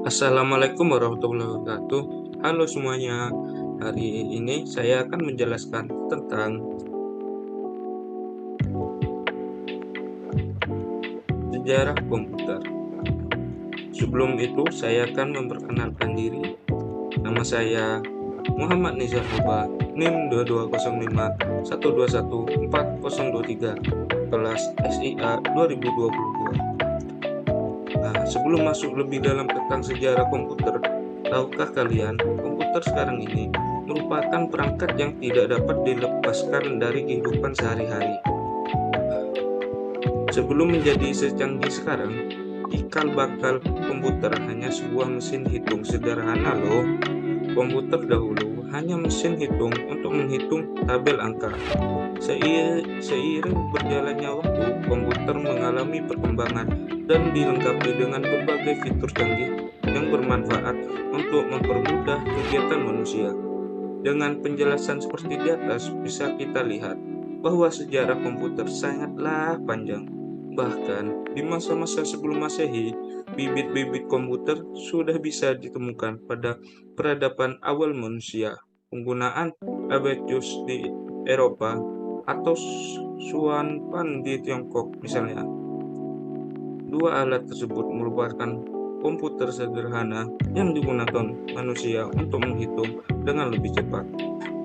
Assalamualaikum warahmatullahi wabarakatuh. Halo semuanya. Hari ini saya akan menjelaskan tentang sejarah komputer. Sebelum itu, saya akan memperkenalkan diri. Nama saya Muhammad Nizar Huba, NIM 2205121423, kelas SIA 2022. Nah, sebelum masuk lebih dalam tentang sejarah komputer, tahukah kalian, komputer sekarang ini merupakan perangkat yang tidak dapat dilepaskan dari kehidupan sehari-hari. Sebelum menjadi secanggih sekarang, cikal bakal komputer hanya sebuah mesin hitung sederhana loh. Komputer dahulu hanya mesin hitung untuk menghitung tabel angka. Seiring berjalannya waktu, komputer mengalami perkembangan dan dilengkapi dengan berbagai fitur canggih yang bermanfaat untuk mempermudah kegiatan manusia. Dengan penjelasan seperti di atas, bisa kita lihat bahwa sejarah komputer sangatlah panjang. Bahkan di masa-masa sebelum Masehi, bibit-bibit komputer sudah bisa ditemukan pada peradaban awal manusia. Penggunaan abacus di Eropa atau Suanpan di Tiongkok misalnya. Dua alat tersebut merupakan komputer sederhana yang digunakan manusia untuk menghitung dengan lebih cepat.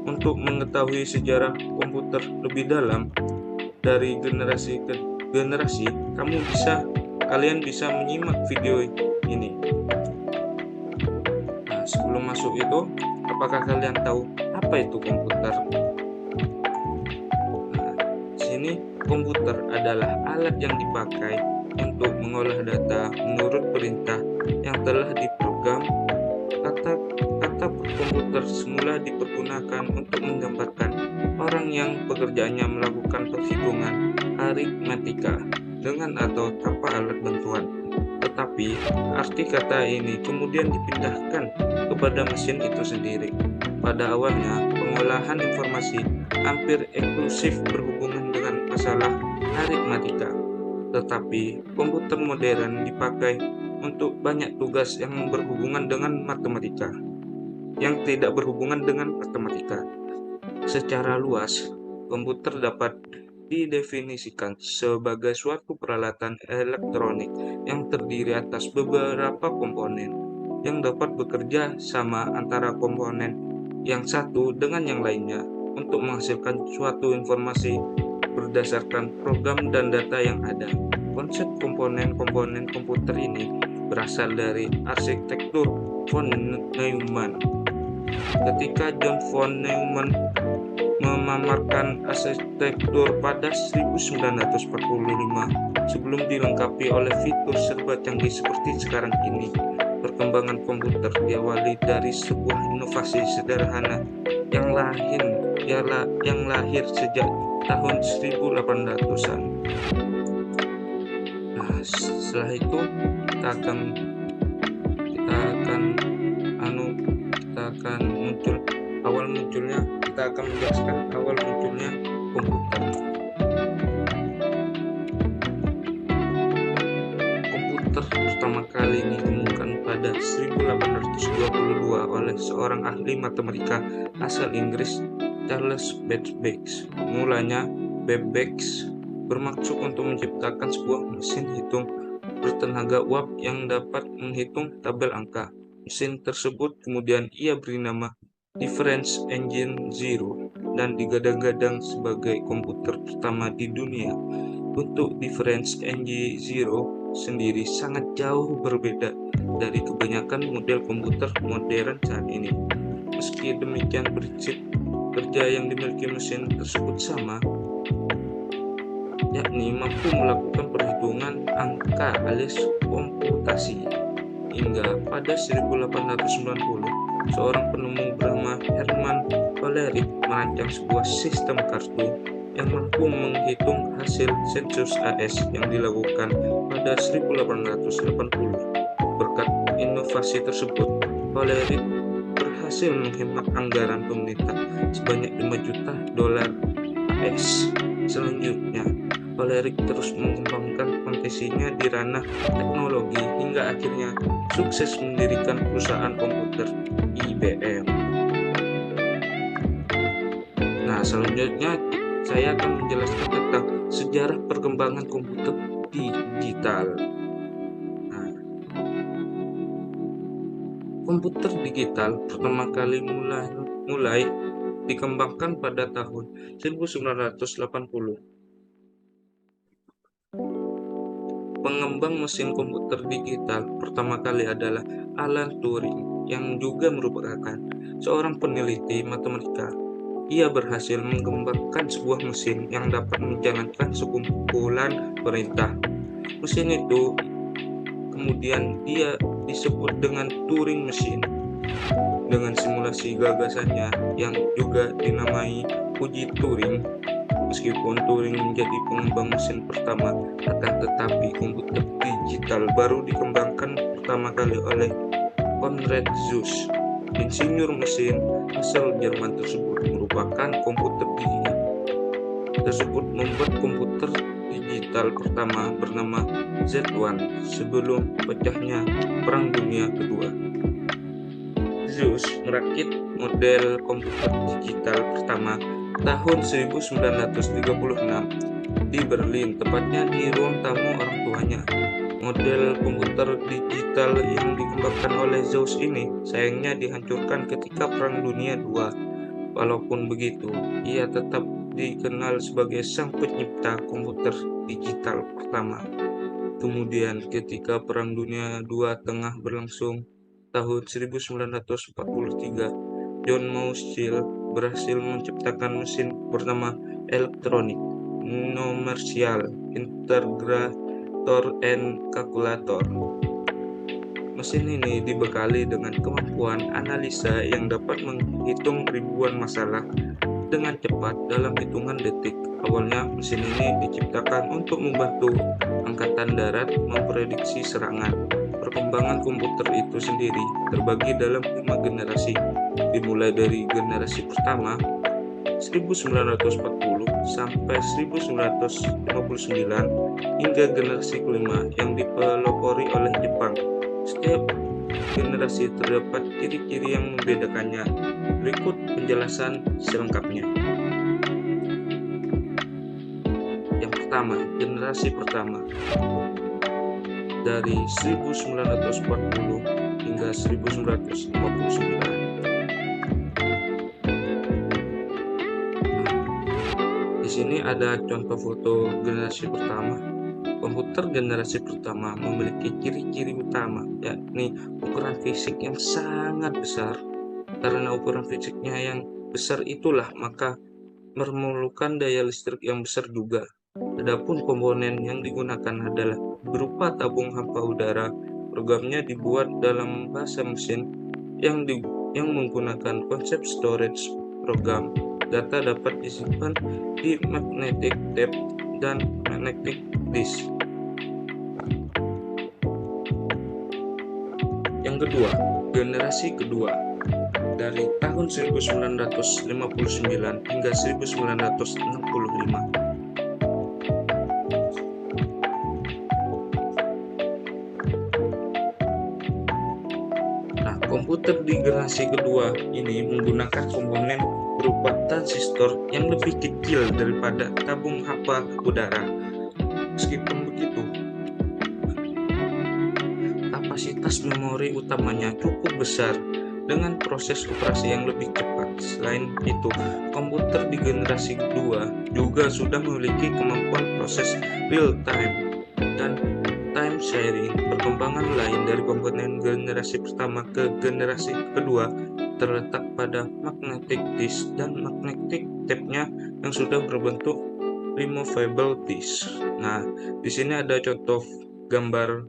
Untuk mengetahui sejarah komputer lebih dalam dari generasi ke generasi, kalian bisa menyimak video ini. Nah, sebelum masuk itu, apakah kalian tahu apa itu komputer? Nah, di sini komputer adalah alat yang dipakai untuk mengolah data menurut perintah yang telah diprogram. Kata komputer semula dipergunakan untuk menggambarkan orang yang pekerjaannya melakukan perhitungan aritmatika dengan atau tanpa alat bantuan. Tetapi arti kata ini kemudian dipindahkan kepada mesin itu sendiri. Pada awalnya, pengolahan informasi hampir eksklusif berhubungan dengan masalah aritmatika. Tetapi komputer modern dipakai untuk banyak tugas yang berhubungan dengan matematika, yang tidak berhubungan dengan matematika. Secara luas, komputer dapat didefinisikan sebagai suatu peralatan elektronik yang terdiri atas beberapa komponen yang dapat bekerja sama antara komponen yang satu dengan yang lainnya untuk menghasilkan suatu informasi berdasarkan program dan data yang ada. Konsep komponen-komponen komputer ini berasal dari arsitektur von Neumann. Ketika John von Neumann memamerkan arsitektur pada 1945 sebelum dilengkapi oleh fitur serba canggih seperti sekarang ini. Perkembangan komputer diawali dari sebuah inovasi sederhana yang lahir sejak tahun 1800-an. Nah, setelah itu kita akan menjelaskan awal munculnya komputer. Komputer pertama kali ditemukan pada 1822 oleh seorang ahli matematika asal Inggris, Charles Babbage. Mulanya, Babbage bermaksud untuk menciptakan sebuah mesin hitung bertenaga uap yang dapat menghitung tabel angka. Mesin tersebut kemudian ia beri nama Difference Engine Zero dan digadang-gadang sebagai komputer pertama di dunia. Untuk Difference Engine Zero sendiri sangat jauh berbeda dari kebanyakan model komputer modern saat ini. Meski demikian, prinsip kerja yang dimiliki mesin tersebut sama, yakni mampu melakukan perhitungan angka alias komputasi. Hingga pada 1890, seorang penemu bernama Hermann Hollerith merancang sebuah sistem kartu yang mampu menghitung hasil sensus AS yang dilakukan pada 1880. Berkat inovasi tersebut, Hollerith berhasil menghemat anggaran pemerintah sebanyak 5 juta dolar AS. Selanjutnya, Hollerith terus mengembangkan kompetisinya di ranah teknologi hingga hingga akhirnya sukses mendirikan perusahaan komputer IBM. Nah, selanjutnya saya akan menjelaskan tentang sejarah perkembangan komputer digital. Nah, komputer digital pertama kali mulai dikembangkan pada tahun 1980. Pengembang mesin komputer digital pertama kali adalah Alan Turing, yang juga merupakan seorang peneliti matematika. Ia berhasil mengembangkan sebuah mesin yang dapat menjalankan sekumpulan perintah. Mesin itu kemudian dia disebut dengan Turing Machine. Dengan simulasi gagasannya yang juga dinamai uji Turing, meskipun Turing menjadi pengembang mesin pertama, akan tetapi komputer digital baru dikembangkan pertama kali oleh Konrad Zuse. Insinyur mesin asal Jerman tersebut merupakan komputer digital tersebut membuat komputer digital pertama bernama Z1 sebelum pecahnya Perang Dunia Kedua. Zuse merakit model komputer digital pertama tahun 1936 di Berlin, tepatnya di ruang tamu orang tuanya. Model komputer digital yang dikembangkan oleh Zuse ini sayangnya dihancurkan ketika Perang Dunia II. Walaupun begitu, ia tetap dikenal sebagai sang pencipta komputer digital pertama. Kemudian ketika Perang Dunia II tengah berlangsung, tahun 1943, John Mauchel berhasil menciptakan mesin bernama Electronic Numerical Integrator and Calculator. Mesin ini dibekali dengan kemampuan analisa yang dapat menghitung ribuan masalah dengan cepat dalam hitungan detik. Awalnya mesin ini diciptakan untuk membantu Angkatan Darat memprediksi serangan. Perkembangan komputer itu sendiri terbagi dalam 5 generasi, dimulai dari generasi pertama 1940 sampai 1959 hingga generasi kelima yang dipelopori oleh Jepang. Setiap generasi terdapat ciri-ciri yang membedakannya. Berikut penjelasan selengkapnya. Yang pertama, generasi pertama dari 1940 hingga 1959. Di sini ada contoh foto generasi pertama. Komputer generasi pertama memiliki ciri-ciri utama, yakni ukuran fisik yang sangat besar. Karena ukuran fisiknya yang besar itulah, maka memerlukan daya listrik yang besar juga. Adapun komponen yang digunakan adalah berupa tabung hampa udara. Programnya dibuat dalam bahasa mesin yang menggunakan konsep storage program. Data dapat disimpan di magnetic tape dan magnetic disk. Yang kedua, generasi kedua dari tahun 1959 hingga 1965. Nah, komputer di generasi kedua ini menggunakan komponen berupa transistor yang lebih kecil daripada tabung hampa udara. Meskipun begitu, kapasitas memori utamanya cukup besar dengan proses operasi yang lebih cepat. Selain itu, komputer di generasi kedua juga sudah memiliki kemampuan proses real time dan time sharing. Perkembangan lain dari komponen generasi pertama ke generasi kedua terletak pada magnetic disk dan magnetic tape-nya yang sudah berbentuk removable disk. Nah, di sini ada contoh gambar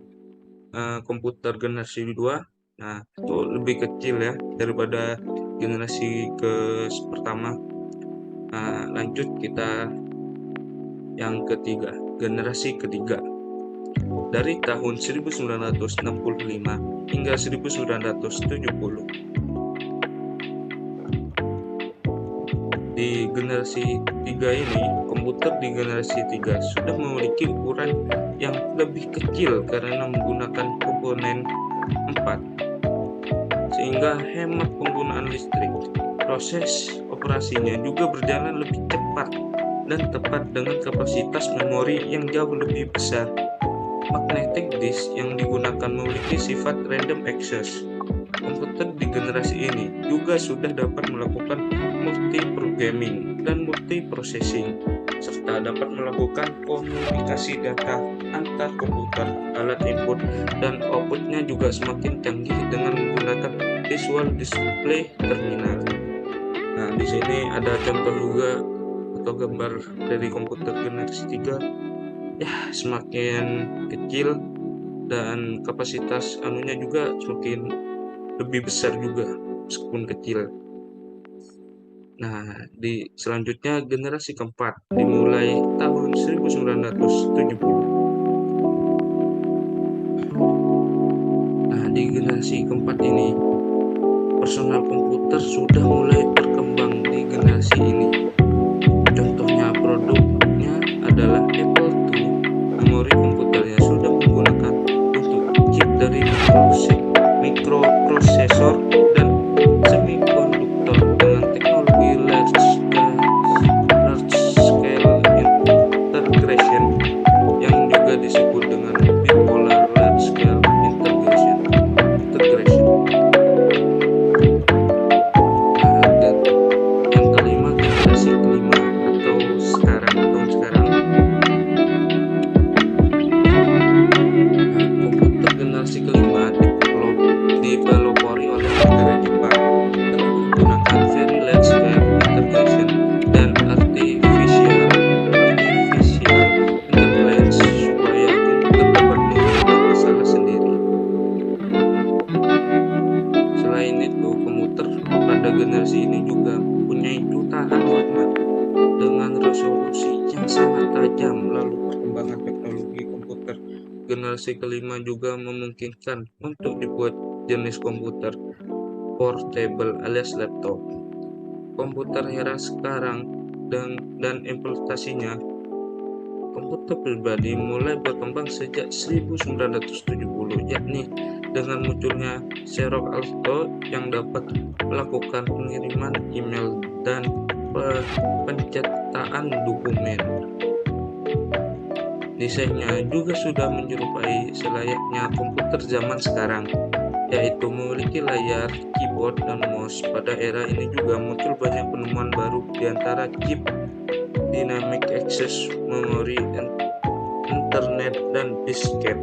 komputer generasi kedua. Nah, itu lebih kecil ya daripada generasi pertama. Nah, lanjut kita yang ketiga, generasi ketiga. Dari tahun 1965 hingga 1970. Di generasi 3 ini, komputer di generasi 3 sudah memiliki ukuran yang lebih kecil karena menggunakan komponen 4, sehingga hemat penggunaan listrik. Proses operasinya juga berjalan lebih cepat dan tepat dengan kapasitas memori yang jauh lebih besar. Magnetic disk yang digunakan memiliki sifat random access. Komputer di generasi ini juga sudah dapat melakukan multi-programming dan multi-processing, serta dapat melakukan komunikasi data antar komputer. Alat input dan outputnya juga semakin canggih dengan menggunakan visual display terminal. Nah, di sini ada contoh juga atau gambar dari komputer generasi 3. Ya, semakin kecil dan kapasitas anunya juga semakin lebih besar juga meskipun kecil. Nah, di selanjutnya generasi keempat dimulai tahun 1970. Nah, di generasi keempat ini personal komputer sudah mulai berkembang di generasi ini. Contohnya produknya adalah Apple II. Memori komputernya sudah menggunakan untuk chip dari mikroprosesor dan semikonduktor dengan teknologi large scale integration yang juga disebut dengan bipolar large scale integration. Nah, dan yang kelima, generasi kelima atau tahun sekarang. Komputer generasi kelima divelopori oleh negara Jepang telah menggunakan very large scale integration dan artificial intelligence supaya komputer dapat mengerjakan masalah sendiri. Selain itu, komputer pada generasi ini juga mempunyai jutaan warna dengan resolusi yang sangat tajam. Lalu perkembangan teknologi komputer generasi kelima juga memungkinkan untuk dibuat jenis komputer portable alias laptop. Komputer era sekarang dan implementasinya, komputer pribadi mulai berkembang sejak 1970, yakni dengan munculnya Xerox Alto yang dapat melakukan pengiriman email dan pencetakan dokumen. Desainnya juga sudah menyerupai selayaknya komputer zaman sekarang, yaitu memiliki layar, keyboard, dan mouse. Pada era ini juga muncul banyak penemuan baru di antara chip, dynamic access memory, internet, dan disket.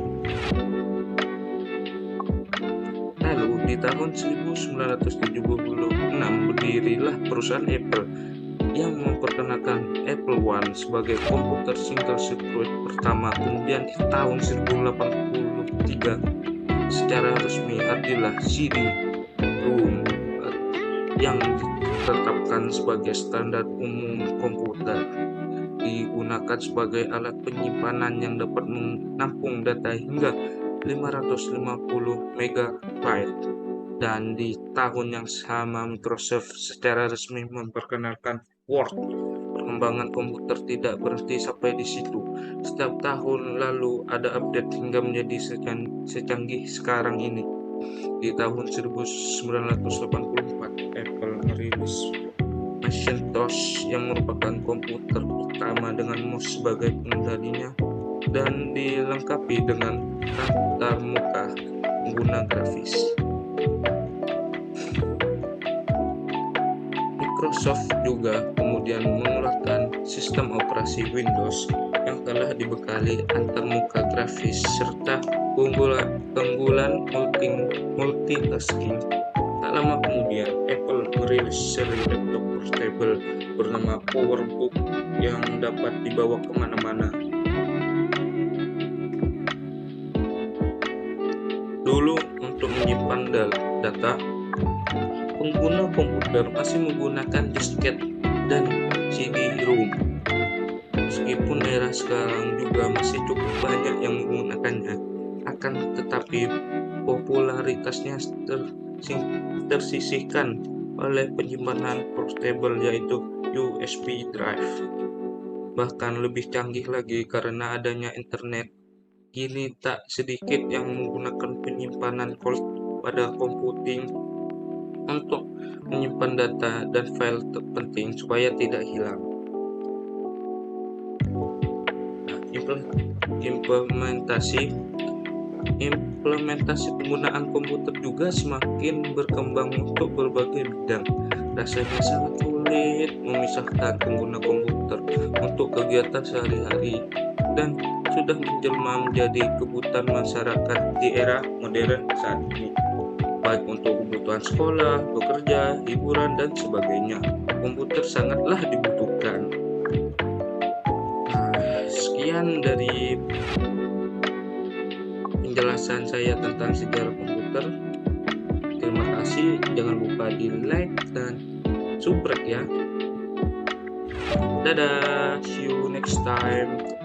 Lalu di tahun 1976 berdirilah perusahaan Apple yang memperkenalkan Apple I sebagai komputer single circuit pertama. Kemudian di tahun 1983 secara resmi hadirlah CD-ROM yang ditetapkan sebagai standar umum komputer, digunakan sebagai alat penyimpanan yang dapat menampung data hingga 550 MB. Dan di tahun yang sama Microsoft secara resmi memperkenalkan Word. Perkembangan komputer tidak berhenti sampai di situ. Setiap tahun lalu ada update hingga menjadi secanggih sekarang ini. Di tahun 1984 Apple merilis Macintosh yang merupakan komputer pertama dengan mouse sebagai pengendalinya dan dilengkapi dengan antar muka pengguna grafis. Microsoft juga kemudian mengeluarkan sistem operasi Windows yang telah dibekali antarmuka grafis serta keunggulan multitasking. Tak lama kemudian, Apple merilis seri laptop portable bernama PowerBook yang dapat dibawa kemana-mana. Dulu, untuk menyimpan data, pengguna komputer masih menggunakan disket dan CD-ROM. Meskipun era sekarang juga masih cukup banyak yang menggunakannya, akan tetapi popularitasnya tersisihkan oleh penyimpanan portable yaitu USB drive. Bahkan lebih canggih lagi karena adanya internet Kini tak sedikit yang menggunakan penyimpanan cold pada computing untuk menyimpan data dan file terpenting supaya tidak hilang. Implementasi implementasi penggunaan komputer juga semakin berkembang untuk berbagai bidang. Rasanya sangat sulit memisahkan pengguna komputer untuk kegiatan sehari-hari dan sudah menjelma menjadi kebutuhan masyarakat di era modern saat ini, baik untuk kebutuhan sekolah, bekerja, hiburan, dan sebagainya. Komputer sangatlah dibutuhkan. Sekian dari penjelasan saya tentang sejarah komputer. Terima kasih, jangan lupa di like dan subscribe ya. Dadah, see you next time.